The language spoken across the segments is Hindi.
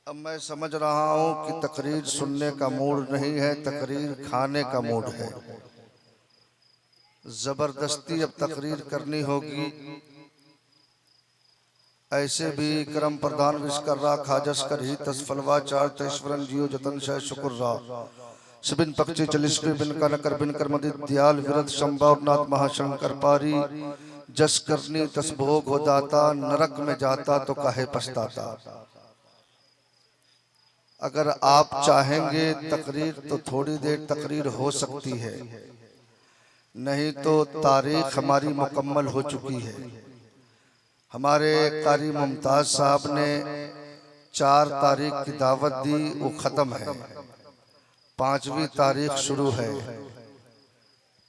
अब मैं समझ रहा हूं कि तकरीर सुनने का मूड नहीं है, तकरीर खाने का मूड है। जबरदस्ती अब तकरीर करनी होगी। ऐसे भी करम प्रदान विश्वकर्रा खाजस कर ही तसफलवा चार तेश्वरन जियो जतन शय शुक्र सिबिन पक्षी चलिस्पे बिन का नकर बिन कर मदित दयाल विरत शंभव नाथ महाशंकर पारी जस करनी तस भोग हो दाता, नरक में जाता तो काहे पछताता। अगर आप चाहेंगे तकरीर तो थोड़ी देर तकरीर हो सकती है, नहीं तो तारीख हमारी मुकम्मल हो चुकी है। हमारे कारी मुमताज साहब ने 4 तारीख की दावत दी, वो खत्म है। 5वीं तारीख शुरू है।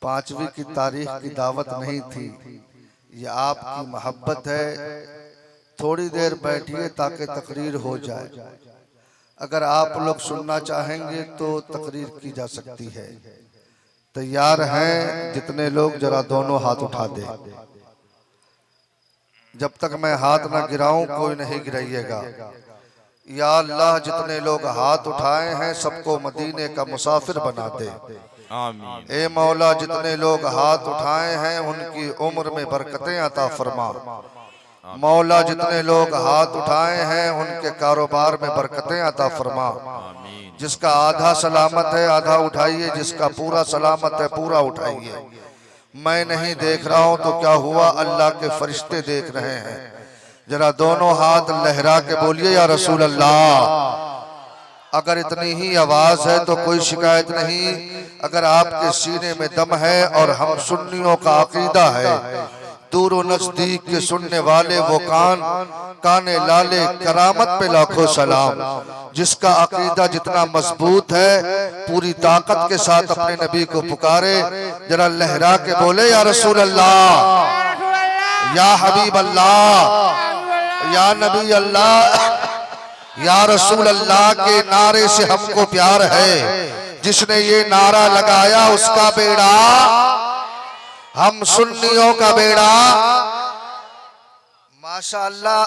5वीं की तारीख की दावत नहीं थी। ये आपकी मोहब्बत है। थोड़ी देर बैठिए ताकि तकरीर हो जाए। अगर आप लोग सुनना चाहेंगे तो तकरीर की जा सकती है। तैयार हैं जितने लोग, जरा दोनों हाथ उठा दे। जब तक मैं हाथ ना गिराऊं कोई नहीं गिराइएगा। या अल्लाह, जितने लोग हाथ उठाए हैं सबको मदीने का मुसाफिर बना दे। आमीन। ए मौला, जितने लोग हाथ उठाए हैं उनकी उम्र में बरकतें अता फरमा। मौला, जितने लोग हाथ उठाए हैं उनके कारोबार में बरकतें अता फरमा। जिसका आधा सलामत है आधा उठाइए, जिसका पूरा सलामत है पूरा उठाइए। मैं नहीं देख रहा हूं तो क्या हुआ, अल्लाह के फरिश्ते देख रहे हैं। जरा दोनों हाथ लहरा के बोलिए या रसूल अल्लाह। अगर इतनी ही आवाज है तो कोई शिकायत नहीं। अगर आपके सीने में दम है और हम सुन्नियों का अकीदा है, दूर नजदीक के सुनने वाले वो काने लाले, करामत पे लाखों सलाम। जिसका अकीदा जितना मजबूत है पूरी ताकत के साथ अपने नबी को पुकारे। जरा लहरा के बोले या रसूल अल्लाह, या हबीब अल्लाह, या नबी अल्लाह, या रसूल अल्लाह के नारे से हमको प्यार है। जिसने ये नारा लगाया उसका बेड़ा, हम सुन्नियों का बेड़ा। माशाअल्लाह,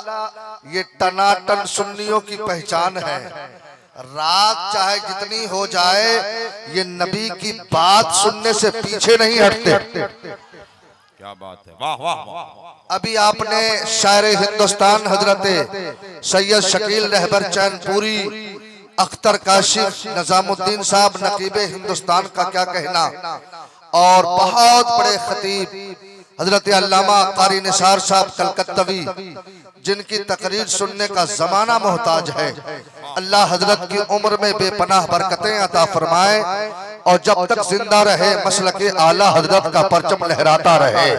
ये टनाटन सुन्नियों की पहचान है। रात चाहे जितनी हो जाए, ये नबी की बात सुनने से पीछे नहीं हटते। क्या बात है, वाह वाह वाह। अभी आपने शायर हिंदुस्तान हजरत सैयद शकील रहबर चैनपुरी, अख्तर काशिफ, निजामुद्दीन साहब नकीबे हिंदुस्तान का क्या कहना, और बहुत बड़े खतीब हजरत अल्लामा कारी निसार साहब कलकत्तवी, जिनकी तकरीर सुनने का जमाना मोहताज है। अल्लाह हजरत की उम्र में बेपनाह बरकतें अता फरमाए और जब तक जिंदा रहे मसलके आला हजरत का परचम लहराता रहे,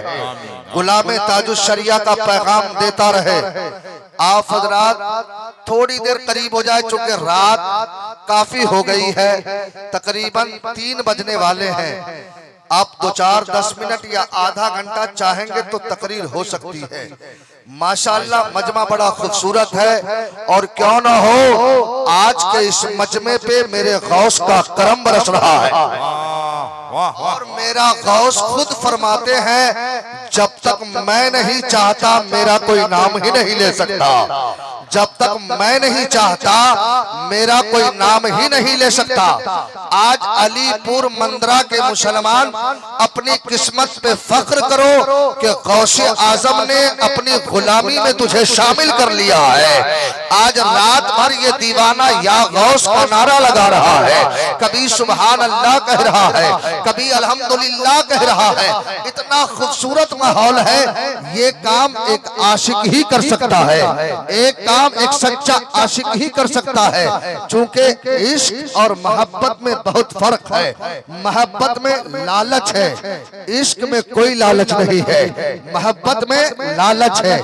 गुलामे ताजुश शरिया का पैगाम देता रहे। आप हजरात थोड़ी देर करीब हो जाए, चूंकि रात काफी हो गई है, तकरीबन 3 बजने वाले हैं। आप 2-4-10 मिनट या आधा घंटा चाहेंगे तो तकरीर हो सकती है। माशाअल्लाह, मजमा बड़ा खूबसूरत है और क्यों ना हो आज के इस मजमे पे मेरे गौस का करम बरस रहा है। और मेरा गौस खुद फरमाते हैं, जब तक मैं नहीं चाहता मेरा कोई नाम ही नहीं ले सकता। जब तक मैं नहीं चाहता मेरा कोई नाम ही नहीं ले सकता। आज अलीपुर मंदरा के मुसलमान अपनी किस्मत पे फख्र करो कि गौसे आजम ने अपनी गुलामी में तुझे शामिल कर लिया है। आज रात भर ये दीवाना या गौस का नारा लगा रहा है, कभी सुभान अल्लाह कह रहा है, कभी अल्हम्दुलिल्लाह कह रहा है। इतना खूबसूरत माहौल है। ये काम एक आशिक ही कर सकता है, एक काम एक सच्चा आशिक ही कर सकता है। चूंकि इश्क और मोहब्बत में बहुत फर्क है। मोहब्बत में लालच है, इश्क में कोई लालच नहीं है। मोहब्बत में लालच है,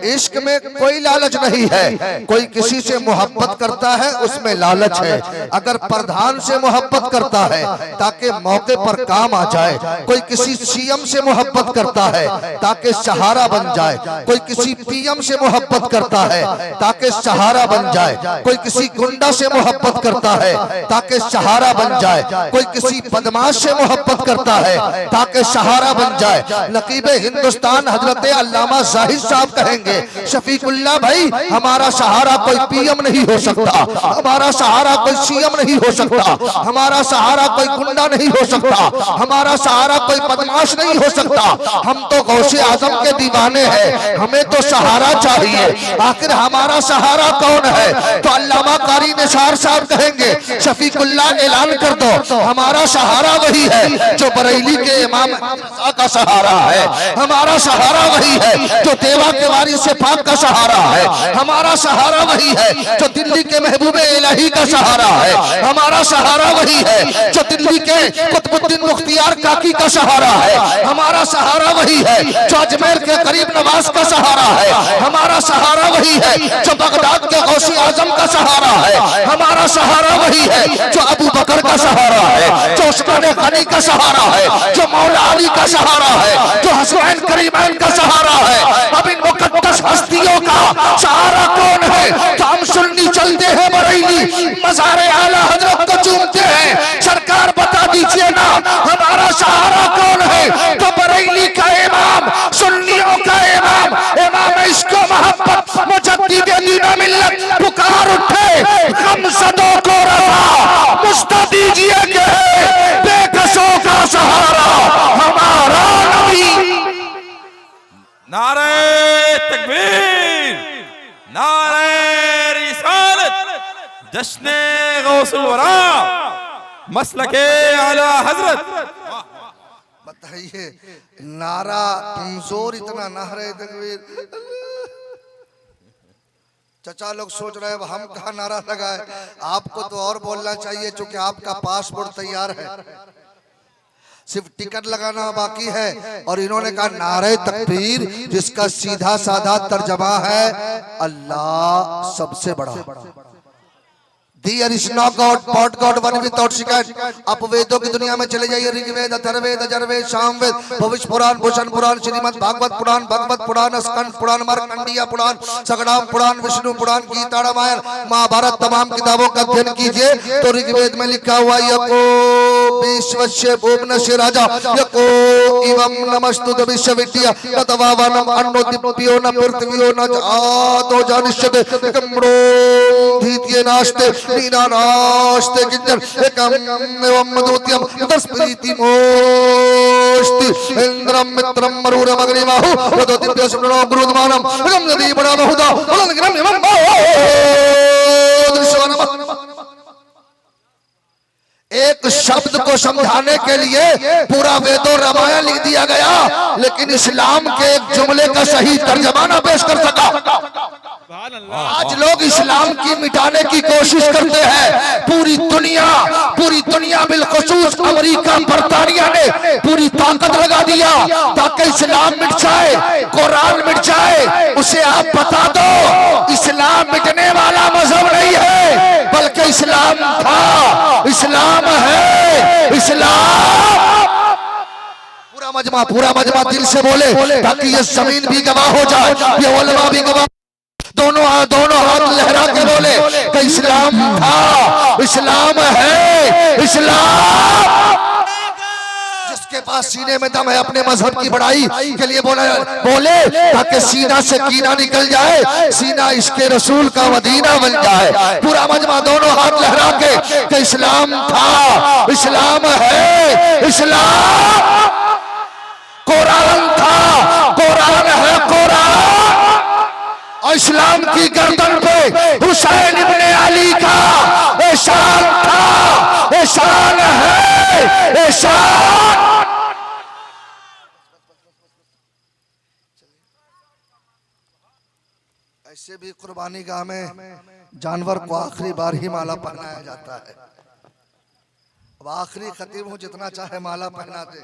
इश्क में कोई लालच नहीं है। कोई किसी से मोहब्बत करता है उसमें लालच है। अगर प्रधान से मोहब्बत करता है ताकि मौके पर काम आ जाए, कोई किसी सीएम से मोहब्बत करता है है ताकि सहारा बन जाए, कोई किसी पीएम से मोहब्बत करता है ताकि सहारा बन जाए, कोई किसी गुंडा से मोहब्बत करता है ताकि सहारा बन जाए, कोई किसी बदमाश से मोहब्बत करता है ताकि सहारा बन जाए। नकीबे हिंदुस्तान हजरत अल्लामा जाहिद साहब कहेंगे, शफीकुल्लाह भाई हमारा सहारा कोई पीएम नहीं हो सकता, हमारा सहारा कोई सीएम नहीं हो सकता, हमारा सहारा कोई गुंडा नहीं हो सकता, हमारा सहारा कोई बदमाश नहीं हो सकता। हम तो गौसे आजम के दीवाने हैं, हमें तो सहारा चाहिए। आखिर हमारा सहारा कौन है? तो अल्लामा कारी निसार साहब कहेंगे, शफीकुल्लाह ऐलान कर दो, हमारा सहारा वही है जो बरेली के इमाम का सहारा है, हमारा सहारा वही है जो देवा के वारिस से पाक का सहारा है, हमारा सहारा वही है जो दिल्ली के महबूबे इलाही का सहारा है, हमारा सहारा वही है जो दिल्ली के कुतुबुद्दीन मुख्तियार काकी का सहारा है, हमारा सहारा वही है जो अजमेर के गरीब नवाज का सहारा है, हमारा सहारा वही है जो बगदाद के गौसी आजम का सहारा है, हमारा सहारा वही है जो अबू बकर का सहारा है, जो उस्मान गनी का सहारा है, जो मौला अली का सहारा है, जो हसनैन करीमैन का सहारा है। अब इन मुकद्दस हस्तियों का सहारा कौन है? तो हम सुन्नी चलते हैं बरेली, मज़ारे आला हजरत को चूमते हैं, सरकार बता दीजिए ना हमारा सहारा कौन है? तो बरेली का इमाम, सुन्नियों का इमाम, इमाम इश्क व मोहब्बत मुजद्दिद दीन मिल्लत पुकार उठे, गमज़दों को रफ़ा मुस्ता दीजिए कि बेकसों का सहारा हमारा नबी। नारे तकबीर, नारे रिसालत, जश्ने गौसुल वरा, मसलके आला हजरत। बताइए नारा कमजोर इतना नारे तकबीर। चचा लोग सोच रहे हैं हम कहाँ नारा लगाए, आपको तो और बोलना चाहिए क्योंकि आपका पासपोर्ट तैयार है, सिर्फ टिकट लगाना बाकी है। और इन्होंने कहा नारे तकबीर, जिसका सीधा साधा तर्जमा है अल्लाह सबसे बड़ा। There is no God, but God one without second। आप वेदों की दुनिया में चले जाइए, ऋग्वेद, अथर्ववेद, यजुर्वेद, सामवेद, भविष्य पुराण, भूषण पुराण, श्रीमद् भागवत पुराण, भगवत पुराण, स्कंद पुराण, मार्कंडेय पुराण, सगड़ाम पुराण, विष्णु पुराण, गीता, रामायण, महाभारत, तमाम किताबों का अध्ययन कीजिए तो ऋग्वेद में लिखा हुआ यको विश्वस्य भुवनस्य राजा यको इवं नमस्तुत विश्वविद्या ततवावनम अन्नो दिव्यो न पृथ्व्यो न आदो जानिष्यते कमरो धीत्ये नास्ते नीनानास्ते किंचन एकम एवं मधुत्यम तस्प्रीति मोस्ति इंद्रम मित्रम मरुरम अग्निमाहु वदो दिव्य सुमनो गुरुदमानम एकम नदी बड़ा बहुधा अलंग्रम एवं दृश्यवनम। एक शब्द को समझाने के लिए पूरा वेदों रामायण लिख दिया गया, लेकिन इस्लाम के एक जुमले का सही तर्जमा न पेश कर सका। आज लोग इस्लाम की मिटाने की कोशिश करते हैं। पूरी दुनिया बिलखुसूस अमेरिका, बरतानिया ने पूरी ताकत लगा दिया ताकि इस्लाम मिट जाए, कुरान मिट जाए। उसे आप बता दो इस्लाम मिटने वाला मजहब नहीं है, बल्कि इस्लाम था, इस्लाम है, इस्लाम। पूरा मजमा दिल से बोले ताकि ये जमीन भी गवाह हो जाए, ये उलमा भी गवाह। दोनों हाथ लहरा के बोले कि इस्लाम था, इस्लाम है, इस्लाम। जिसके पास सीने में दम है अपने मजहब की बड़ाई के लिए बोले ताकि सीना से कीना निकल जाए, सीना इसके रसूल का मदीना बन जाए। पूरा मजमा दोनों हाथ लहरा के कि इस्लाम था, इस्लाम है, इस्लाम। कुरान था, कुरान है, कुरान। और इस्लाम की गर्दन पे हुसैन इब्ने अली का एहसान था, एहसान है, एहसान। ऐसे भी कुर्बानी गाह में जानवर को आखिरी बार ही माला पहनाया जाता है। अब आखिरी खतीब हूं, जितना चाहे माला पहना दे।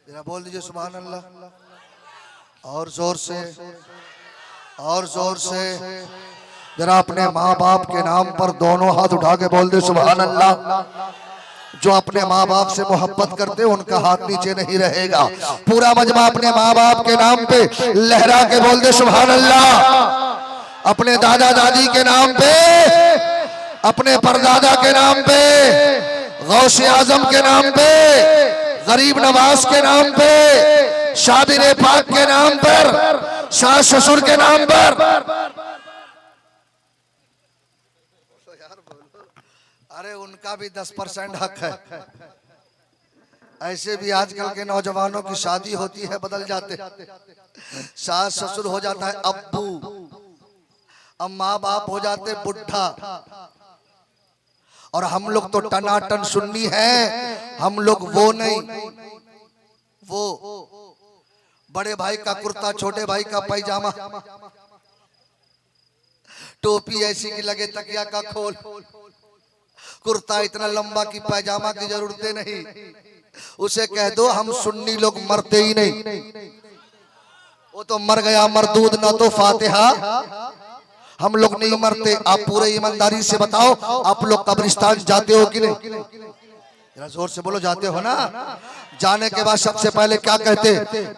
जरा बोल दीजिए सुभान अल्लाह, और जोर से, और जोर से। जरा अपने माँ बाप के नाम पर दोनों हाथ उठा के बोल दे सुभान अल्लाह। जो अपने माँ बाप से मोहब्बत करते उनका हाथ नीचे नहीं रहेगा। पूरा मजमा अपने माँ बाप के नाम पे लहरा के बोल दे सुभान अल्लाह। अपने दादा दादी के नाम पे, अपने परदादा के नाम पे, गौसे आजम के नाम पे, गरीब नवाज के नाम पे, शाबिर पाक के नाम पर, सास ससुर के नाम पर। अरे उनका भी 10% हक है। ऐसे भी आजकल के नौजवानों की शादी होती है बदल जाते, सास ससुर हो जाता है अब्बू, अब माँ बाप हो जाते बुढ़ा। और हम लोग तो टनाटन सुन्नी हैं, हम लोग वो नहीं, वो बड़े भाई का कुर्ता, छोटे भाई का पैजामा, टोपी ऐसी की लगे तकिया का खोल, कुर्ता इतना लंबा कि पैजामा की जरूरत नहीं। उसे कह दो हम सुन्नी लोग मरते ही नहीं, वो तो मर गया मरदूद, ना तो फातिहा। हम लोग नहीं मरते। आप पूरे ईमानदारी से बताओ, आप लोग कब्रिस्तान जाते हो कि नहीं? जरा जोर से बोलो, जाते हो ना? जाने के बाद सबसे पहले क्या कहते?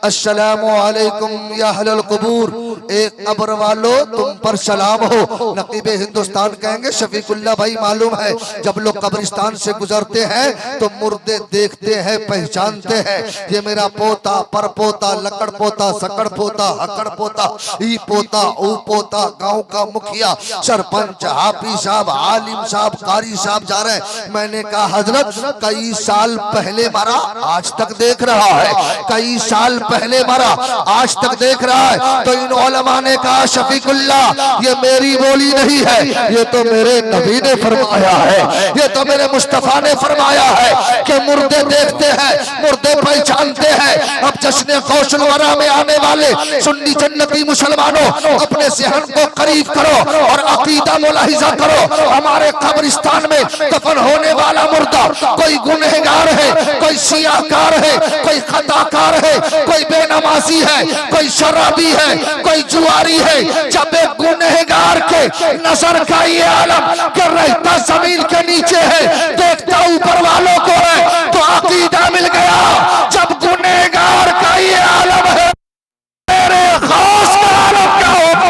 अस्सलामु अलैकुम या अहलल कुबूर, एक कब्र वालो तुम पर सलाम हो। नकीबे हिंदुस्तान कहेंगे, शफीकुल्लाह भाई मालूम है जब लोग कब्रिस्तान से गुजरते हैं तो मुर्दे देखते हैं, पहचानते हैं, ये मेरा पोता, पर पोता, लकड़ पोता, सकड़ पोता, हकड़ पोता, ई पोता, ऊ पोता, गाँव का मुखिया, सरपंच, हाफिज साहब, आलिम साहब, कारी साहब जा रहे हैं। मैंने कहा हजरत कई साल पहले मरा, आज तक देख रहा है, कई साल पहले मरा, आज तक देख रहा है। तो इन उलमा ने कहा शफीकुल्लाह ये मेरी बोली नहीं है, ये तो मेरे नबी ने फरमाया है, ये तो मेरे मुस्तफा ने फरमाया है कि मुर्दे देखते हैं, मुर्दे पहचानते हैं। अब जश्न गौसुल वरा में आने वाले सुन्नी जन्नती मुसलमानों, अपने ज़हन को करीब करो और अकीदा मुलाहिजा करो। हमारे कब्रिस्तान में दफन होने वाला मुर्दा कोई गुनहगार है, कोई सियाकार है, कोई खताकार है, कोई बेनमाजी है, कोई शराबी है, कोई जुआरी है। जब एक गुनहगार के नजर का ये आलम कि रहता जमीन के नीचे है, देखता ऊपर वालों को है, तो अकीदा मिल गया। जब गुनहगार का ये आलम है, मेरे खास का आलम क्या होगा?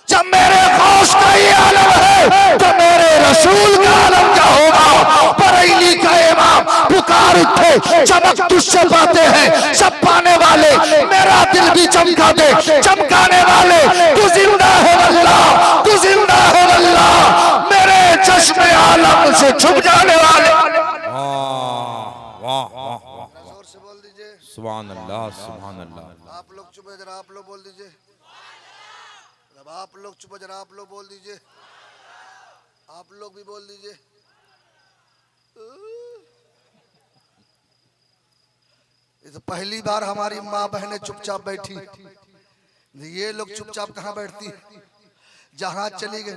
जब मेरे खास का ये आलम है तो मेरे रसूल का आलम क्या होगा? बरेली का इमाम पुकार उठे, चमक तुझसे पाते हैं सब पाने वाले, मेरा दिल भी चमका दे, चमकाने वाले, तू जिंदा है अल्लाह, तू जिंदा है अल्लाह, मेरे चश्मे आलम से छुप जाने वाले। वाह वाह वाह, जोर से बोल दीजिए सुभान अल्लाह, सुभान अल्लाह। आप लोग चुप है, जरा आप लोग बोल दीजिए। आप लोग चुप, जरा आप लोग बोल दीजिए। आप लोग भी बोल दीजिए। ये तो पहली बार हमारी माँ बहनें चुपचाप बैठी, ये लोग चुपचाप कहाँ बैठती? जहां चली गई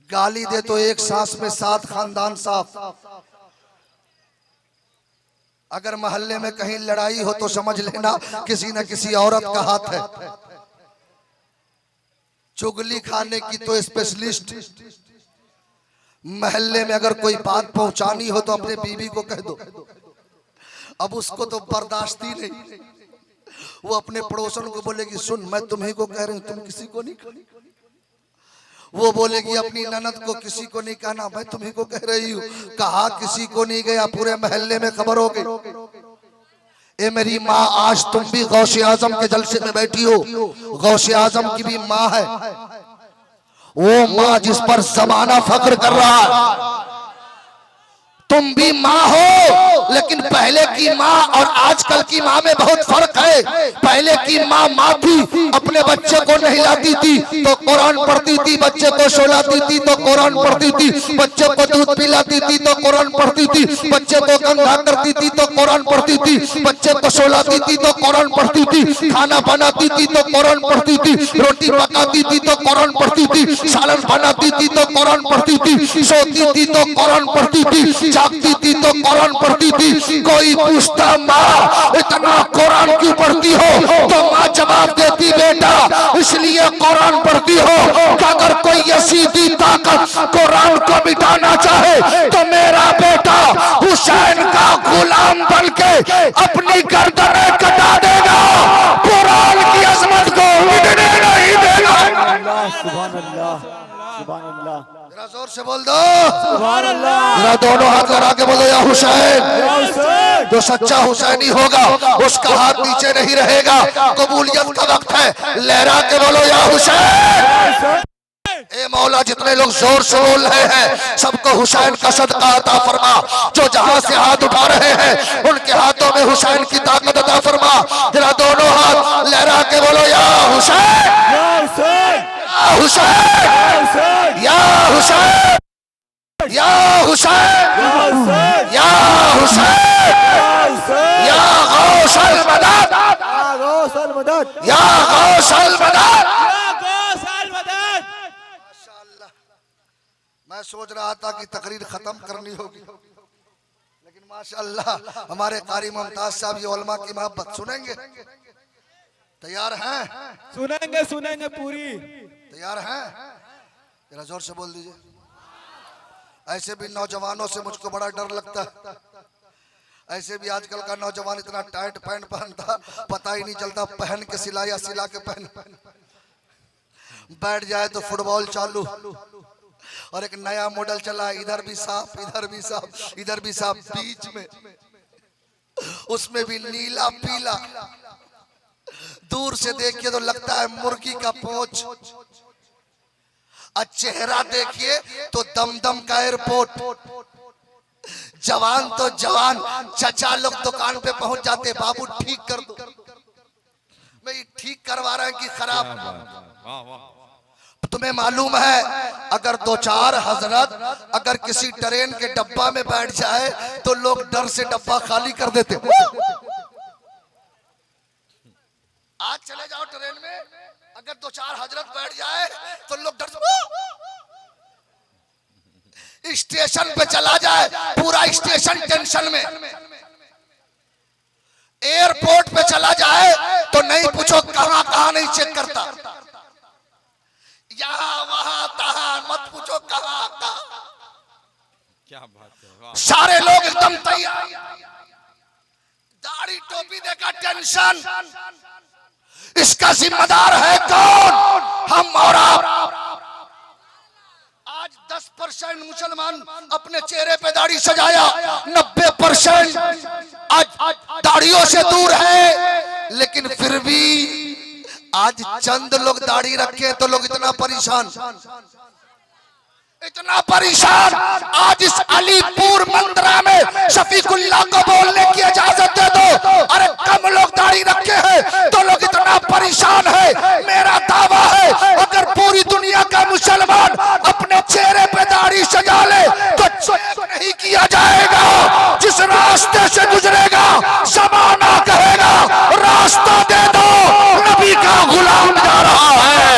गाली दे तो एक सांस में 7 खानदान साफ। अगर मोहल्ले में कहीं लड़ाई हो तो समझ लेना किसी न किसी औरत का हाथ है। चुगली खाने की तो स्पेशलिस्ट। मोहल्ले में अगर कोई बात पहुंचानी हो तो अपने बीवी को कह दो। अब उसको तो बर्दाश्त ही नहीं, वो अपने पड़ोसन को बोलेगी सुन मैं तुम्ही को कह रही हूं, तुम किसी को नहीं कहनी। वो बोलेगी अपनी ननद को किसी को नहीं कहना, मैं तुम्ही को कह रही हूँ। कहा किसी को नहीं गया, पूरे मोहल्ले में खबर हो गई। ए मेरी माँ, आज तुम भी गौसे आजम के जलसे में बैठी हो। गौसे आजम की भी माँ है, वो माँ जिस पर जमाना फख्र कर रहा है। तुम भी माँ हो, लेकिन पहले की माँ और आजकल की माँ में बहुत फर्क है। पहले की माँ थी, अपने बच्चे को नहलाती थी तो कुरान पढ़ती थी, बच्चे को सोलाती थी तो कुरान पढ़ती थी, बच्चे को दूध पिलाती थी तो कुरान पढ़ती थी, बच्चे को गंगा करती थी तो कुरान पढ़ती थी, बच्चे को सोलाती थी तो कुरान पढ़ती थी, खाना बनाती थी तो कुरान पढ़ती थी, रोटी पकाती थी तो कुरान पढ़ती थी, सालन बनाती थी तो कुरान पढ़ती थी, सोती थी तो कुरान पढ़ती थी, जागती थी तो कुरान पढ़ती थी। कोई पूछता माँ इतना कुरान क्यों पढ़ती हो, तो माँ जवाब देती बेटा इसलिए कुरान पढ़ती हो कि अगर कोई यसीदी ताकत कुरान को मिटाना चाहे तो मेरा बेटा हुसैन का गुलाम बनके अपनी गर्दनें कटा देगा, कुरान की अजमत को मिटने नहीं देगा। सुभान अल्लाह, सुभान अल्लाह, जरा जोर से बोल दो सुभान अल्लाह। जरा दोनों हाथ लगा के बोलो या हुसैन। जो सच्चा हुसैनी होगा उसका हाथ नीचे नहीं रहेगा। कबूलियत का वक्त है, लहरा के बोलो या हुसैन। ए मौला, जितने लोग जोर से बोल रहे हैं सबको हुसैन का सदका अता फरमा। जो जहां से हाथ उठा रहे हैं उनके हाथों में हुसैन की ताकत अता फरमा। जरा दोनों हाथ लहरा के बोलो या हुसैन, या हुसैन, या हुसैन, या हुसैन, या हुसैन, या हुसैन, या गौसल मदद, गौसल मदद, या गौसल मदद। मैं सोच रहा था कि तकरीर खत्म करनी होगी, लेकिन माशाअल्लाह हमारे कारी मुमताज साहब ये उलमा की मोहब्बत सुनेंगे। तैयार हैं? सुनेंगे सुनेंगे पूरी। तैयार हैं? जरा जोर से बोल दीजिए। ऐसे भी नौजवानों से मुझको बड़ा डर लगता है। ऐसे भी आजकल का नौजवान इतना टाइट पैंट पहनता, पता ही नहीं चलता पहन के सिला या सिला के पहन। बैठ जाए तो फुटबॉल चालू, और एक नया मॉडल चला, इधर भी साफ, इधर भी साफ, इधर भी साफ, बीच में उसमें भी नीला पीला। दूर से देखिए तो लगता है मुर्गी का पोंछ, और चेहरा देखिए तो दमदम का एयरपोर्ट। जवान तो जवान, चचा लोग दुकान पे पहुंच जाते, बाबू ठीक कर दो। मैं ठीक करवा रहे हैं कि खराब। वाह वाह। तुम्हें मालूम है अगर दो चार हजरत अगर किसी ट्रेन के डब्बा में बैठ जाए तो लोग डर से डब्बा खाली कर देते। आज चले जाओ ट्रेन में, अगर दो चार हजरत बैठ जाए तो लोग डर से। स्टेशन पे चला जाए पूरा स्टेशन टेंशन में। एयरपोर्ट पे चला जाए तो नहीं पूछो कहां कहां नहीं चेक करता, यहाँ वहां तहां मत पूछो कहां कहां। क्या बात है, वाह। सारे लोग एकदम तैयार, दाढ़ी टोपी देखा टेंशन। इसका जिम्मेदार है कौन? हम और आप। आज 10% मुसलमान अपने चेहरे पे दाढ़ी सजाया, 90% आज दाढ़ियों से दूर है। लेकिन फिर भी आज चंद लोग दाढ़ी रखे तो लोग इतना परेशान, इतना परेशान। आज इस अलीपुर मंत्रा में शफीकुल्लाह को बोलने की इजाजत दे दो। अरे कम लोग दाढ़ी रखे हैं तो लोग इतना परेशान है। मेरा दावा है अगर पूरी दुनिया का मुसलमान अपने चेहरे पे दाढ़ी सजा ले तो चेक नहीं किया जाएगा। जिस रास्ते से गुजरेगा जमाना कहेगा रास्ता दे दो, नबी का गुलाम जा रहा है।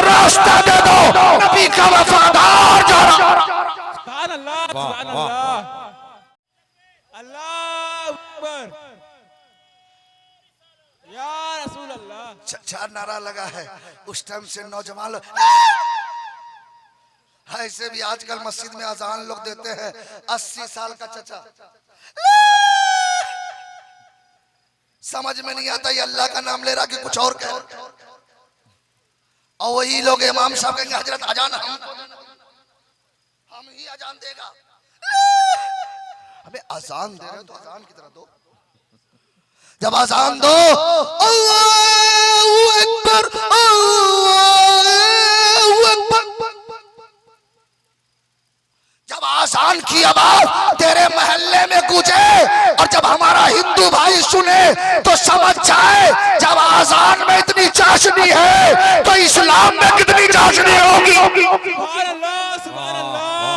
रास्ता दे दो, नबी का वफादार जा रहा है। सुभान अल्लाह, सुभान अल्लाह, अल्लाह अकबर, या रसूल अल्लाह। अच्छा नारा लगा है उस टाइम से नौजवान लोग। ऐसे भी आजकल मस्जिद में अजान लोग देते हैं, 80 साल का चचा। समझ में नहीं आता ये अल्लाह का नाम ले रहा कि कुछ और कह रहा। और वही लोग इमाम साहब कहेंगे हजरत अजान हम ही अजान देगा। हमें अजान दे रहे तो अजान की तरह दो। जब अजान दो अल्लाहू अकबर, अल्लाहू अकबर। जब आजान की आवाज तेरे मोहल्ले में गूंजे और जब हमारा हिंदू भाई सुने तो समझ जाए जब आजान में इतनी चाशनी है तो इस्लाम में कितनी चाशनी होगी। सुभान अल्लाह, सुभान अल्लाह,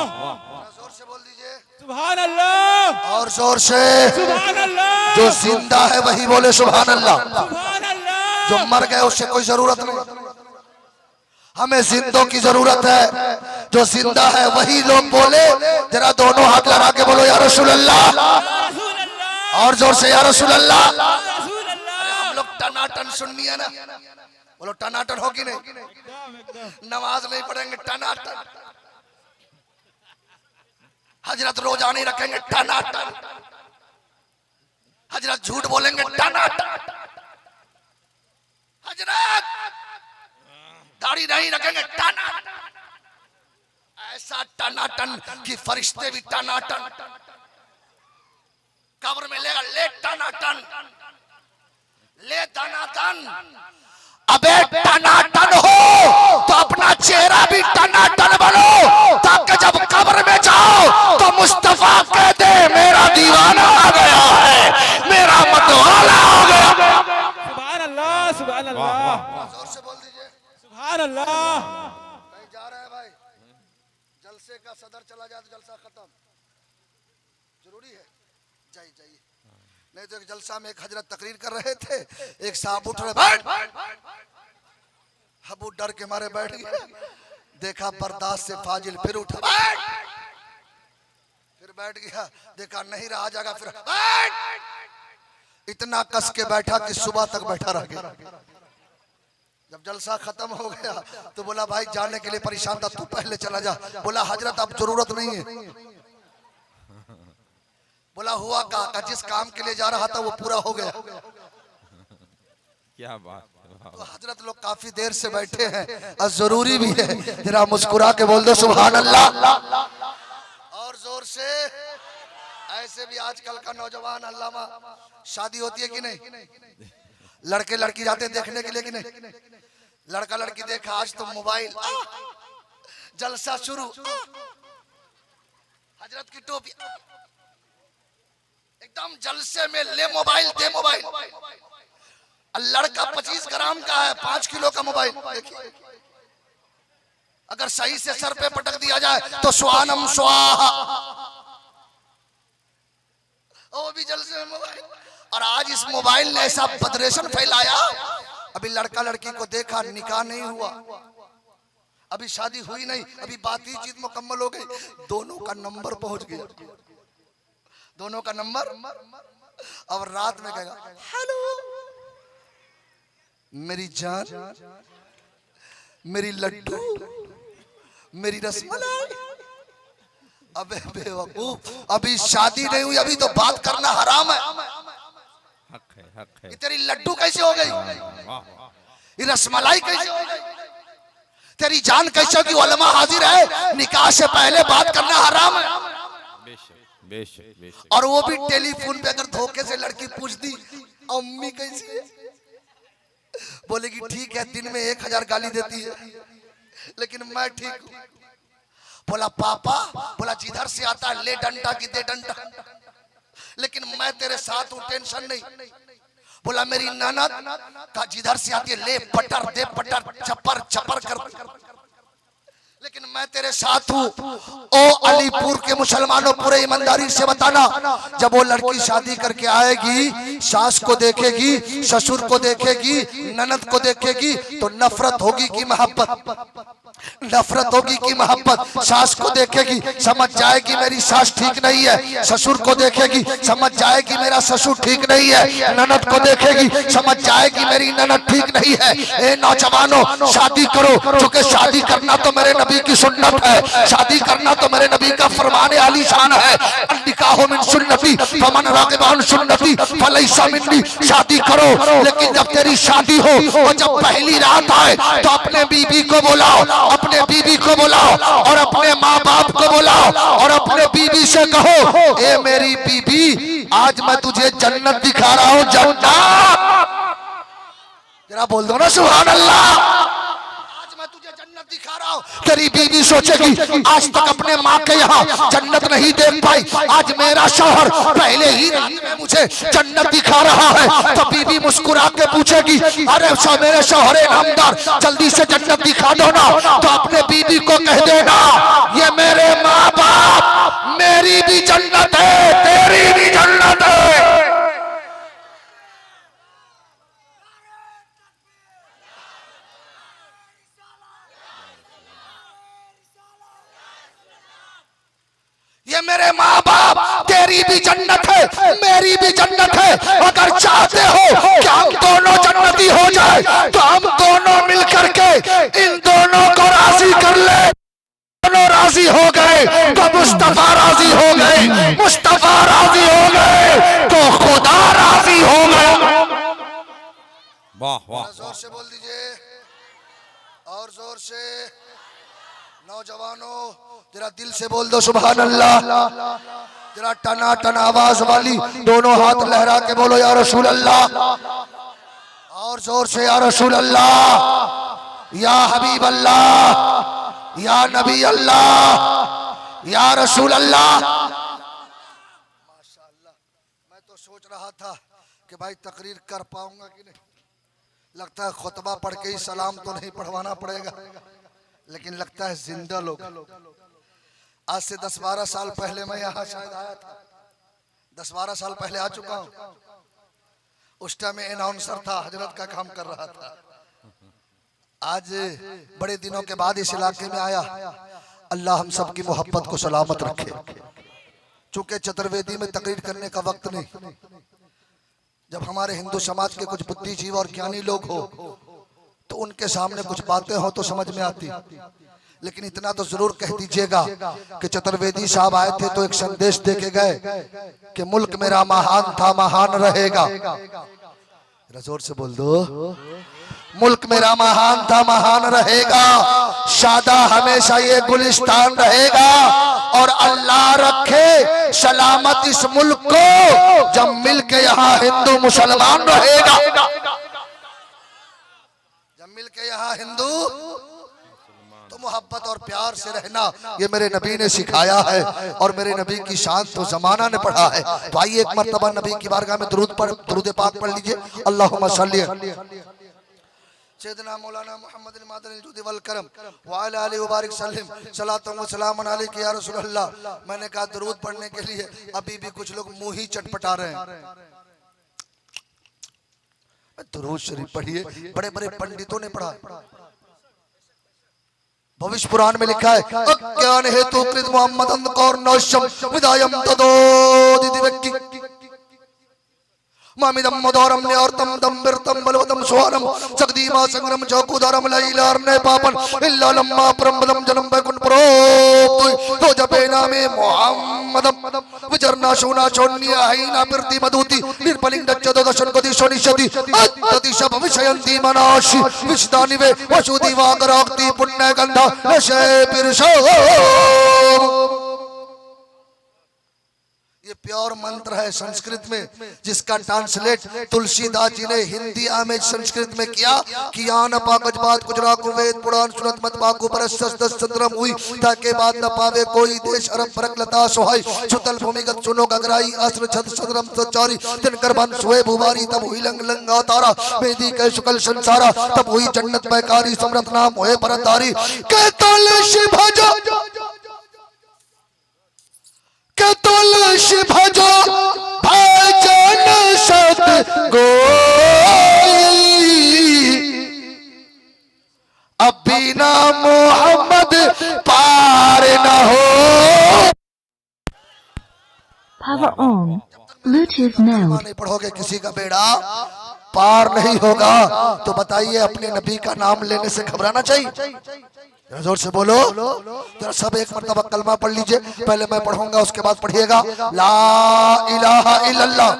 जोर से बोल दीजिए सुभान अल्लाह, और जोर से। सुभान अल्लाह, जो जिंदा है वही बोले सुभान अल्लाह। सुभान अल्लाह। जो मर गए उससे कोई जरूरत नहीं, हमें जिंदों की जरूरत है। जो जिंदा है वही लोग बोले। जरा दोनों हाथ लगा के बोलो या रसूल अल्लाह, और जोर से या रसूल अल्लाह। हम लोग टनाटन सुन्नी है ना, बोलो टनाटन हो कि नहीं? नमाज नहीं पढ़ेंगे टनाटन। हजरत रोजानी रखेंगे टनाटन, हजरत झूठ बोलेंगे टनाटन, हजरत दाढ़ी नहीं रखेंगे टनाटन, ऐसा टनाटन कि फरिश्ते भी टनाटन, कब्र में लेगा ले टनाटन, ले टनाटन। अबे टनाटन हो तो अपना चेहरा भी टनाटन बनो, ताकि जब कब्र में जाओ तो मुस्तफा कह दे मेरा दीवाना आ गया है, मेरा मतवाला हो गया। सुभान अल्लाह, सुभान अल्लाह, जोर से बोल दीजिए सुभान अल्लाह। कहीं जा रहे हैं भाई, जलसे का सदर चला जाए तो जलसा खत्म, जरूरी है, जाइए जाइए। नहीं तो एक जलसा में एक हजरत तकरीर कर रहे थे, एक साहब उठ रहे, बैठ, अबू डर के मारे बैठ गया, देखा बर्दाश्त से फाजिल, फिर उठा, बैठ, फिर बैठ गया, देखा नहीं रहा जाएगा, फिर बैठ, इतना कस के बैठा कि सुबह तक बैठा रह गया। जब जलसा खत्म हो गया तो बोला भाई जाने के लिए परेशान था, तू पहले चला जा। बोला हजरत अब जरूरत नहीं है। बोला हुआ का जिस काम के लिए जा रहा था वो पूरा हो गया। क्या बात है। तो हजरत लोग काफी देर से बैठे हैं और जरूरी भी है, जरा मुस्कुरा के बोल दो सुभान अल्लाह और जोर से। ऐसे भी आजकल का नौजवान अल्लामा, शादी होती है कि नहीं, लड़के लड़की जाते हैं देखने के लिए कि नहीं, लड़का लड़की देखा, आज तो मोबाइल, जलसा शुरू, हजरत की टोपी, एकदम जलसे में ले मोबाइल, दे मोबाइल। लड़का 25 ग्राम का है, 5 किलो का मोबाइल, देखिए अगर सही से सर पे पटक दिया जाए तो स्वानम स्वाहा, वो भी जलसे में मोबाइल। और आज इस मोबाइल ने ऐसा बदरेशन फैलाया, अभी लड़का लड़की को देखा, निकाह नहीं हुआ, अभी शादी हुई नहीं, अभी बातचीत मुकम्मल हो गई, दोनों का नंबर पहुंच गया, दोनों का नंबर। और रात में कहेगा हेलो मेरी जान, मेरी लड्डू, मेरी रसमलाई। अबे बेवकूफ, अभी शादी नहीं हुई, अभी तो बात करना हराम है। हक है, हक है। ये तेरी लड्डू कैसे हो गई, ये रसमलाई कैसे हो गई, तेरी जान कैसे होगी, उलमा हाजिर है, निकाह से पहले बात करना हराम है। बेशक, बेशक, बेशक। और वो भी टेलीफोन पे अगर धोखे से लड़की पूछ दी अम्मी कैसी है, बोलेगी ठीक है, दिन में 1000 गाली देती है लेकिन मैं ठीक हूँ। बोला पापा, बोला जिधर से आता है ले डंडा की दे डंडा, लेकिन मैं तेरे साथ हूँ, टेंशन नहीं। बोला मेरी ननद का जिधर से आती है ले पटर दे पटर, चपर चपर कर, लेकिन मैं तेरे साथ हूँ। ओ अलीपुर के मुसलमानों, पूरे ईमानदारी से बताना, जब वो लड़की शादी करके आएगी, सास को देखेगी, ससुर को देखेगी, ननद को देखेगी, तो नफरत होगी कि मोहब्बत, नफरत होगी कि मोहब्बत। सास को देखेगी, समझ जाएगी मेरी सास ठीक नहीं है, ससुर को देखेगी, समझ जाएगी मेरा ससुर ठीक नहीं है, ननद को देखेगी, समझ जाएगी मेरी ननद ठीक नहीं है। ए नौजवानों, शादी करो, क्योंकि शादी करना तो मेरे नबी की सुन्नत है, शादी करना तो मेरे नबी का फरमाने आली शान है। निकाहो मिन सुन्नती फमन रागिब अन सुन्नती फलैसा मिन्नी। शादी करो, लेकिन जब तेरी शादी हो और जब पहली रात आए तो अपने बीबी को बुलाओ, अपने बीबी को बुलाओ और अपने माँ बाप को बुलाओ और अपने बीबी से कहो ए मेरी बीबी, आज मैं तुझे जन्नत दिखा रहा हूँ, जन्नत। जरा बोल दो ना सुभान अल्लाह। दिखा रहा हूं, तेरी बीवी सोचेगी आज तक अपने माँ के यहाँ जन्नत नहीं देख पाई, आज मेरा शौहर पहले ही रात में मुझे जन्नत दिखा रहा है। तो बीवी मुस्कुरा के पूछेगी अरे मेरे शौहरे नामदार, जल्दी से जन्नत दिखा दो ना। तो अपने बीवी को कह देना ये मेरे माँ बाप, मेरी भी जन्नत है, तेरी भी जन्नत है। ये मेरे माँ बाप, तेरी भी जन्नत है, मेरी भी जन्नत है। अगर चाहते हो कि हम दोनों जन्नती हो जाए तो हम दोनों मिलकर के इन दोनों को राजी कर ले। दोनों राजी हो गए, तो मुस्तफा राजी हो गए, मुस्तफा राजी हो गए तो खुदा राजी हो गए। वाह वाह जोर से बोल दीजिए और जोर से। नौजवानों जरा दिल से बोल दो सुभान अल्लाह। जरा टना टन आवाज वाली दोनों हाथ लहरा के बोलो या रसूल अल्लाह। और जोर से या रसूल अल्लाह, या हबीब अल्लाह, या नबी अल्लाह, या रसूल अल्लाह। माशाअल्लाह। मैं तो सोच रहा था कि भाई तकरीर कर पाऊंगा कि नहीं। लगता है खुतबा पढ़ के ही सलाम तो नहीं पढ़वाना पड़ेगा, लेकिन लगता है जिंदा लोग। आज से 10-12 साल पहले मैं यहाँ शायद आया था, 10-12 साल पहले आ चुका हूँ। उस टाइम में अनाउंसर था, हजरत का काम कर रहा था। आज बड़े दिनों के बाद इस इलाके में आया। अल्लाह हम सब की मोहब्बत को सलामत रखे। चूंकि चतुर्वेदी में तकरीर करने का वक्त नहीं, जब हमारे हिंदू समाज के कुछ बुद्धिजीवी और ज्ञानी लोग हो तो उनके सामने कुछ बातें हो तो समझ में आती। लेकिन इतना तो जरूर कह दीजिएगा कि चतुर्वेदी साहब आए थे तो एक संदेश दे के गए कि मुल्क मेरा महान था, महान रहेगा। जोर से बोल दो, मुल्क मेरा महान था, महान रहेगा। शादा हमेशा ये गुलिस्तान रहेगा और अल्लाह रखे सलामत इस मुल्क को जब मिल के यहाँ हिंदू मुसलमान रहेगा। जब मिल के यहाँ हिंदू तो मोहब्बत और प्यार से रहना ये मेरे नबी ने सिखाया है और मेरे नबी की शान तो जमाना ने पढ़ा है। तो आइए एक मर्तबा नबी की बारगाह में दुरूद पाक पढ़ लीजिए। अल्लाहुम्मा सल्ली सैयदना मौलाना मोहम्मद मादनी जुदी वल करम व अला आलिहि व बारिक सल्लम सलातु व सलामुन अलैका या रसूल अल्लाह। मैंने कहा दुरूद पढ़ने के लिए अभी भी कुछ लोग मुंह ही चटपटा रहे हैं। दुरूद शरीफ पढ़िए, बड़े बड़े पंडितों ने पढ़ा। भविष्य पुराण में लिखा है अज्ञान हेतु कृत मोहम्मदन कौर नौशम विदायम तदो दिदिवक्की मामिदम मदोरम ने और तम दम बिरतम बलवतम सुहारम जगदीमा संग्रम चौकुदारम लैलार ने पापन इल्ला लम्मा परमदम जन्म बैकुन प्रोत तो जपे नामे मोहम्मदम विचरना शोना चोन्निया हैना बिरती मधुती निर्पलिंग दच्चदो दशन गति शोनिशति अत्तदिश भविष्यन्ति मनाशि विशदानि वे वशुदि वागराक्ति पुण्य गंधा नशे पिरशो। ये प्योर मंत्र है संस्कृत में, जिसका ट्रांसलेट तुलसीदास जी ने हिंदी में संस्कृत में किया कि यान पाकज बात गुजरा को वेद पुराण सुनत मत पाकु परसस दस चंद्रम हुई ताके बाद न पावे कोई देश अरब फरक लता सुहाई छुतल भूमिगत सुनो गगराई अस्त्र छद सदरम सचारी दिन कर बन सोए भुवारी तब हुई लंग लंगा तारा मेदी के शुक्ल संसारा तब हुई जन्नत बैकारी समरत नाम होए परतारी के तुलसी भजो के तुलसी भजो भजन सत गोई अब बिना मोहम्मद पार न हो। Power on. Bluetooth mode. नहीं पढ़ोगे किसी का बेड़ा पार नहीं होगा। तो बताइए अपने नबी का नाम लेने से घबराना चाहिए? जोर से बोलो जरा सब एक मर्तबा कलमा पढ़ लीजिए। पहले मैं पढ़ूंगा उसके बाद पढ़िएगा। ला इलाहा इल्लल्लाह।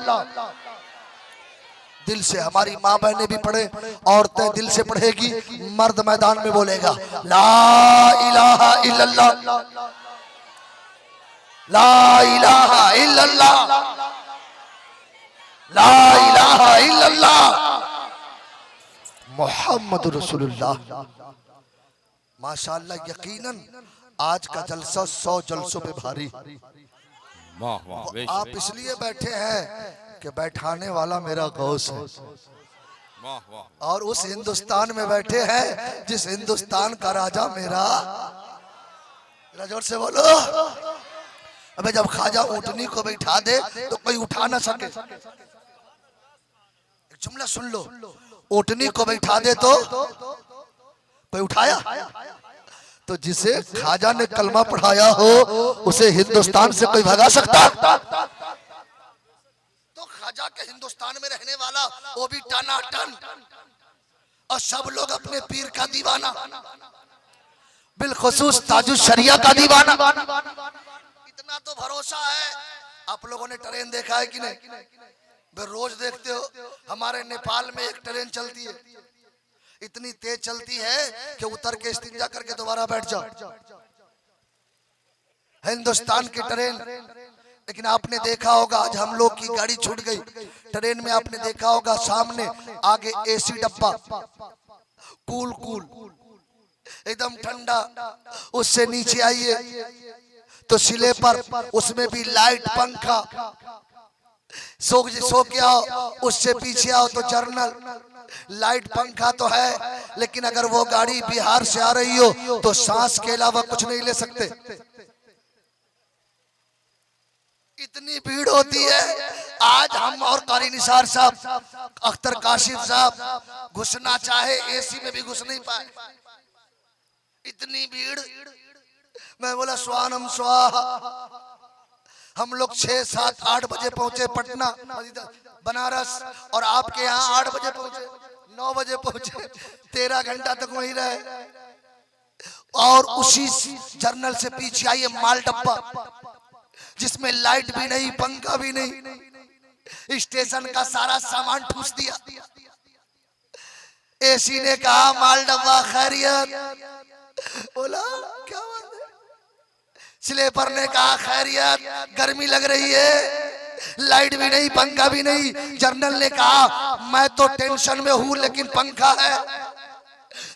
दिल से हमारी माँ बहनें भी पढ़े, औरतें दिल से पढ़ेगी, मर्द मैदान में बोलेगा ला इलाहा इल्लल्लाह, ला इलाहा इल्लल्लाह, ला इलाहा इल्लल्लाह मुहम्मद रसूलुल्लाह। माशाअल्लाह यकीनन आज का जलसा 100 जलसों पे भारी। वाह वाह आप इसलिए बैठे हैं कि बैठाने वाला मेरा गौस है वाह वाह और उस हिंदुस्तान में बैठे हैं जिस हिंदुस्तान का राजा मेरा। जोर से बोलो। अबे जब ख्वाजा ऊँटनी को बैठा दे तो कोई उठा ना सके। एक जुमला सुन लो, ऊँटनी को बैठा दे तो कोई उठाया? तो जिसे ख्वाजा ने कलमा पढ़ाया हो उसे हिंदुस्तान से कोई भगा सकता? तो ख्वाजा के हिंदुस्तान में रहने वाला वो भी टनाटन और सब लोग अपने पीर का दीवाना। बिलखुसूस ताजुल शरिया का दीवाना। इतना तो भरोसा है। आप लोगों ने ट्रेन देखा है कि नहीं? वे रोज देखते हो। हमारे नेपाल में एक ट्रेन चलती है, इतनी तेज चलती है कि उतर के इस्तिंजा करके दोबारा बैठ जाओ। हिंदुस्तान की ट्रेन। लेकिन आपने देखा होगा आज हम लोग की गाड़ी छूट गई। ट्रेन में आपने देखा होगा सामने आगे एसी डब्बा, कूल कूल एकदम ठंडा। उससे नीचे आइए तो स्लीपर, उसमें भी लाइट पंखा। सो के आओ, उससे पीछे आओ तो जर्नल। लाइट पंखा तो है, लेकिन अगर वो गाड़ी बिहार से आ रही हो तो सांस के अलावा कुछ नहीं ले सकते। इतनी भीड़ होती है। आज हम और कारी निसार साहब, अख्तर काशिफ साहब घुसना चाहे एसी में भी घुस नहीं पाए, इतनी भीड़। मैं बोला स्वानम स्वाहा। हम लोग 6, 7, 8 बजे पहुंचे पटना बनारस, और आपके यहाँ 8 बजे पहुंचे, 9 बजे पहुंचे, 13 घंटा तक वहीं रहे। और उसी जर्नल से पीछे आइए माल डब्बा, जिसमें लाइट भी नहीं, पंखा भी नहीं। स्टेशन का सारा सामान ठूस दिया। एसी ने कहा माल डब्बा खैरियत। बोला क्या बात है? स्लीपर ने कहा खैरियत, गर्मी लग रही है, लाइट भी नहीं, पंखा भी नहीं। जर्नल ने कहा मैं तो टेंशन में हूं, लेकिन पंखा है।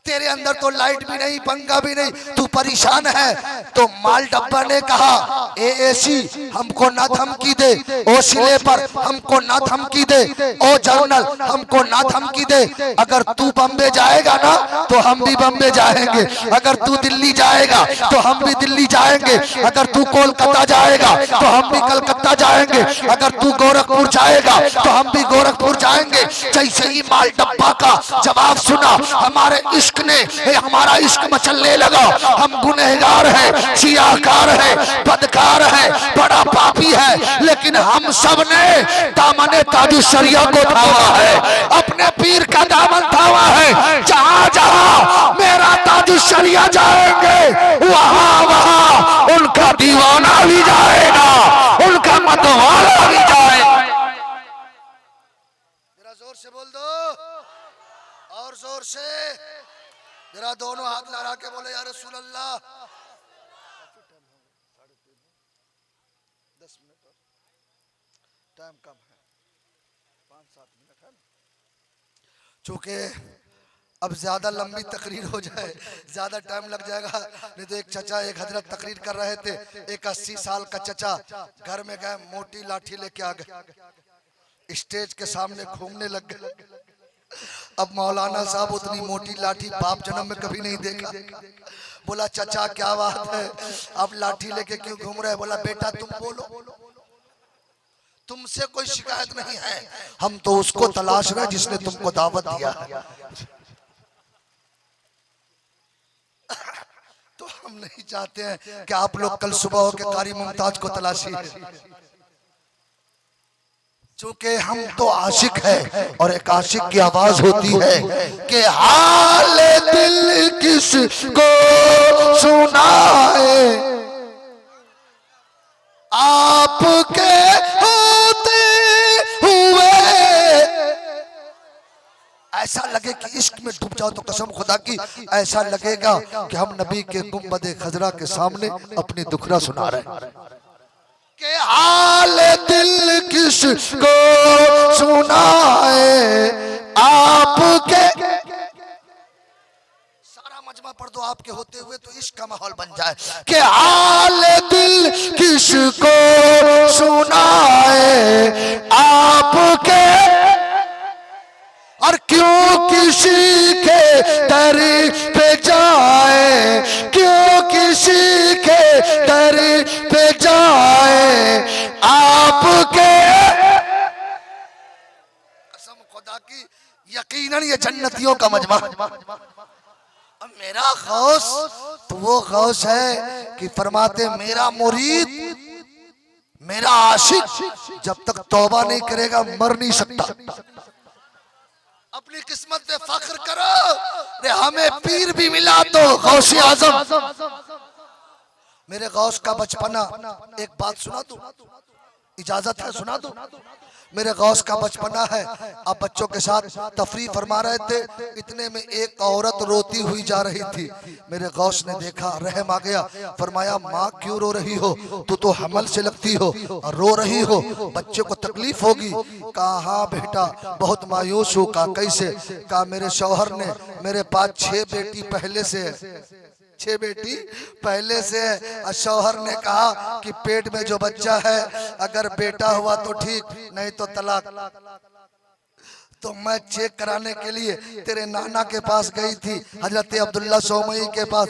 तेरे अंदर तो लाइट भी नहीं, पंखा भी नहीं, तू परेशान है। तो माल डब्बा ने कहा ए एसी हमको ना धमकी दे, ओ स्लीपर हमको ना धमकी दे, ओ जर्नल हमको ना धमकी दे। अगर तू बम्बे जाएगा ना तो हम भी बम्बे जाएंगे, अगर तू दिल्ली जाएगा तो हम भी दिल्ली जाएंगे, अगर तू कोलकाता जाएगा तो हम भी कलकत्ता जाएंगे, अगर तू गोरखपुर जाएगा तो हम भी गोरखपुर जाएंगे। जैसे ही माल डब्बा का जवाब सुना, हमारे इश्क ने, हमारा इश्क मचलने लगा। हम गुनहगार हैं, सियाकार हैं, बदकार हैं, बड़ा पापी है, लेकिन हम सब ने दामन ताजुल शरिया को थामा है, अपने पीर का दामन थामा है। जहां जहां मेरा ताजुल शरिया जाएंगे, वहां वहां उनका दीवाना भी जाएगा, उनका मतवाला भी जाएगा। जरा जोर से बोल दो, और जोर से, जरा दोनों हाथ लहरा के बोले या रसूल अल्लाह। 10 मिनट और टाइम कम है, 5-7 मिनट है। चूंकि अब ज्यादा लंबी तकरीर हो जाए, ज्यादा टाइम लग जाएगा। नहीं तो एक चचा, एक हजरत तकरीर कर रहे थे, एक 80 साल का चचा घर में गए, मोटी लाठी लेके आ गए, स्टेज के सामने घूमने लग गए। अब मौलाना साहब उतनी मोटी लाठी बाप जन्म में कभी नहीं देखा। बोला चचा क्या बात है, अब लाठी लेके क्यों घूम रहे? बोला बेटा तुम बोलो, तुमसे कोई शिकायत नहीं है, हम तो उसको तलाश रहे जिसने तुमको दावत दिया। तो हम नहीं चाहते हैं कि आप लोग कल सुबह होकर कारी मुमताज को तलाशी। चूंकि हम तो आशिक है, और एक आशिक की आवाज होती है कि हाल दिल किसको सुनाए, आपके होते हुए। ऐसा लगे कि इश्क में डूब जाओ तो कसम खुदा की ऐसा लगेगा कि हम नबी के गुंबद खजरा के सामने अपनी दुखड़ा सुना रहे हैं। के हाल दिल किसको सुनाए, आपके, सारा मजमा पढ़ दो आपके होते हुए तो इश्क का माहौल बन जाए। के हाल दिल किसको सुनाए, आपके, और क्यों किसी के दर पे जाए, क्यों किसी के दर पे जाए, आपके। कसम खुदा की यकीनन ये जन्नतियों का मजमा। अब मेरा गौस तो वो गौस है कि फरमाते मेरा मुरीद, मेरा आशिक जब तक तौबा नहीं करेगा मर नहीं सकता। अपनी किस्मत पे फख्र करो, अरे हमें पीर भी मिला तो गौसे आजम। मेरे गौस का बचपना, एक बात सुना दूं, इजाजत है सुना दूं? मेरे गौस का बचपना है। आप बच्चों के साथ तफरी फरमा रहे थे, इतने में एक औरत रोती हुई जा रही थी। मेरे गौस ने देखा, रहम आ गया, फरमाया माँ क्यों रो रही हो? तू तो हमल से लगती हो और रो रही हो, बच्चे को तकलीफ होगी। कहा हाँ बेटा बहुत मायूस हूँ। कहा कैसे? कहा मेरे शौहर ने मेरे पास 6 बेटी पहले से है, 6 बेटी पहले से है। और शौहर ने कहा कि पेट में जो बच्चा है अगर बेटा हुआ तो ठीक, नहीं तो तलाक। तो मैं चेक कराने के लिए तेरे नाना के पास गई थी, हजरत अब्दुल्ला सोमई के पास।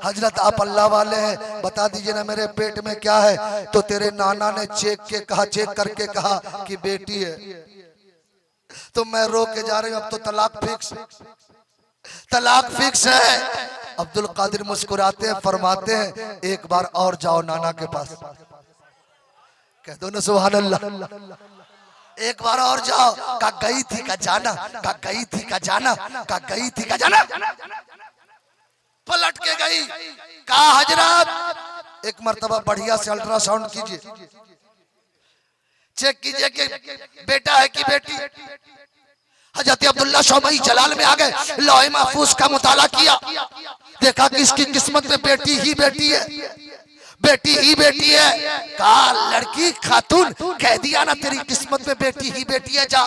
हजरत आप अल्लाह वाले हैं, बता दीजिए ना मेरे पेट में क्या है? तो तेरे नाना ने चेक करके कहा कि बेटी है। तो मैं रो के जा रही हूँ, अब तो तलाक फिक्स है। अब्दुल कादिर मुस्कुराते हैं, फरमाते हैं एक बार और जाओ नाना के पास। कह दो ना सुभान अल्लाह। एक बार और जाओ। का गई थी का जाना, का गई थी का जाना, का गई थी का जाना। पलट के गई, कहा हजरत एक मर्तबा बढ़िया से अल्ट्रासाउंड कीजिए, चेक कीजिए कि बेटा है कि बेटी। हजरत अब्दुल्ला शोमई जलाल में आ गए, लौह महफूज का मुताला किया, देखा कि इसकी किस्मत में बेटी ही बेटी है, बेटी ही बेटी है। कहा लड़की खातून, कह दिया ना तेरी किस्मत में बेटी ही बेटी है, जा।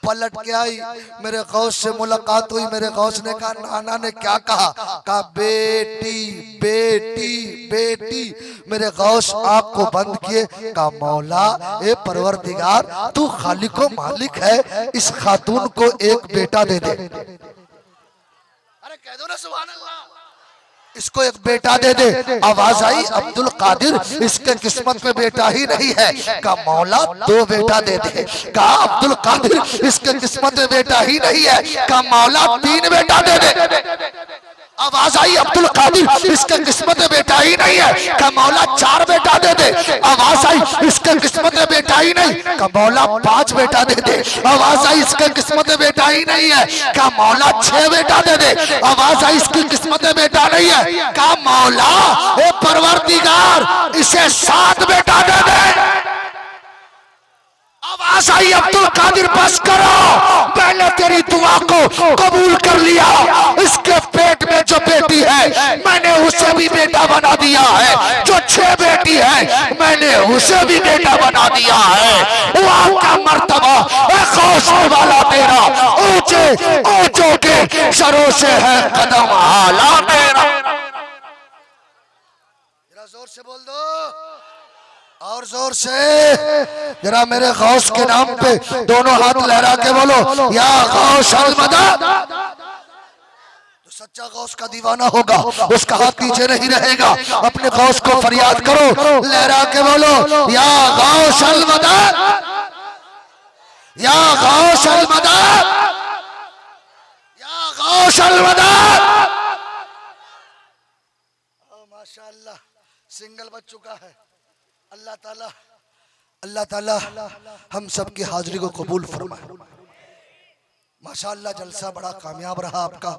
पलट के आई, मेरे गौस से मुलाकात हुई। मेरे गौस ने कहा नाना ने क्या कहा? कहा बेटी बेटी बेटी। मेरे गौस आँख को बंद किए, कहा मौला ए परवरदिगार, तू खालिको मालिक है, इस खातून को एक बेटा दे दे। अरे कह दो ना सुभान अल्लाह, इसको एक बेटा दे दे। आवाज आई अब्दुल कादिर इसके किस्मत में बेटा ही नहीं है। कहा मौला 2 बेटा दे दे। कहा अब्दुल कादिर इसके किस्मत में बेटा ही नहीं है। कहा मौला 3 बेटा दे दे। आवाज आई अब्दुल कादिर इसके किस्मत में बेटा ही नहीं है। कहा मौला 4 बेटा दे दे। आवाज आई इसके किस्मत में बेटा ही नहीं। कहा मौला 5 बेटा दे दे। आवाज आई इसके किस्मत में बेटा ही नहीं है। कहा मौला 6 बेटा दे दे। आवाज आई इसकी किस्मत में बेटा नहीं है। कहा मौला ए परवरदिगार इसे 7 बेटा दे दे। आवाज आई अब्दुल कादिर बस करो, मैंने तेरी दुआ को कबूल कर लिया। इसके पेट में जो बेटी है मैंने उसे भी बेटा बना दिया है, जो 6 बेटी है मैंने उसे भी बेटा बना दिया है। वो का मर्तबा गौसे वाला तेरा ऊंचे ऊंचों के सरों से है कदम आला मेरा। जोर से बोल दो, और जोर से जरा मेरे गौस के नाम पे दोनों हाथ लहरा के बोलो या गौस अल मदद। जो सच्चा गौस का दीवाना होगा उसका हाथ नीचे नहीं रहेगा। अपने गौस को फरियाद करो, लहरा के बोलो या गौस अल मदद, या गौस अल मदद, या गौस अल मदद। माशाअल्लाह सिंगल बज चुका है। अल्लाह ताला हम सब की हाजिरी को कबूल फरमाए। माशाअल्लाह जलसा बड़ा कामयाब रहा आपका।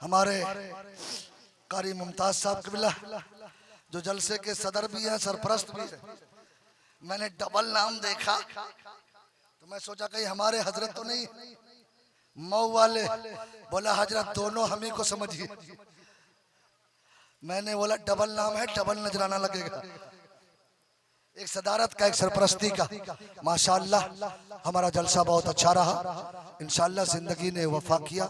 हमारे कारी मुमताज साहब कबिला जो जलसे के सदर भी हैं, सरपरस्त भी हैं। मैंने डबल नाम देखा तो मैं सोचा कहीं हमारे हजरत तो नहीं, मऊ वाले। बोला हजरत दोनों हम ही को समझिए। मैंने बोला डबल नाम है, डबल नजराना लगेगा। एक सदारत का, एक सरपरस्ती का। माशाअल्लाह हमारा जलसा बहुत अच्छा रहा। इंशाअल्लाह जिंदगी ने वफा किया,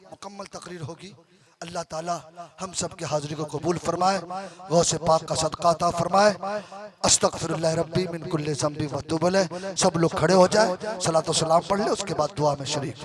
मुकम्मल तकरीर होगी। अल्लाह ताला हम सब की हाजिरी को कबूल फरमाए, गौसे पाक का सदका अता फरमाए। अस्तगफिरुल्लाह रब्बी मिन कुल्ली ज़ंबी व तूब अलैह। सब लोग खड़े हो जाए, सलातो सलाम पढ़ ले, उसके बाद दुआ में शरीक।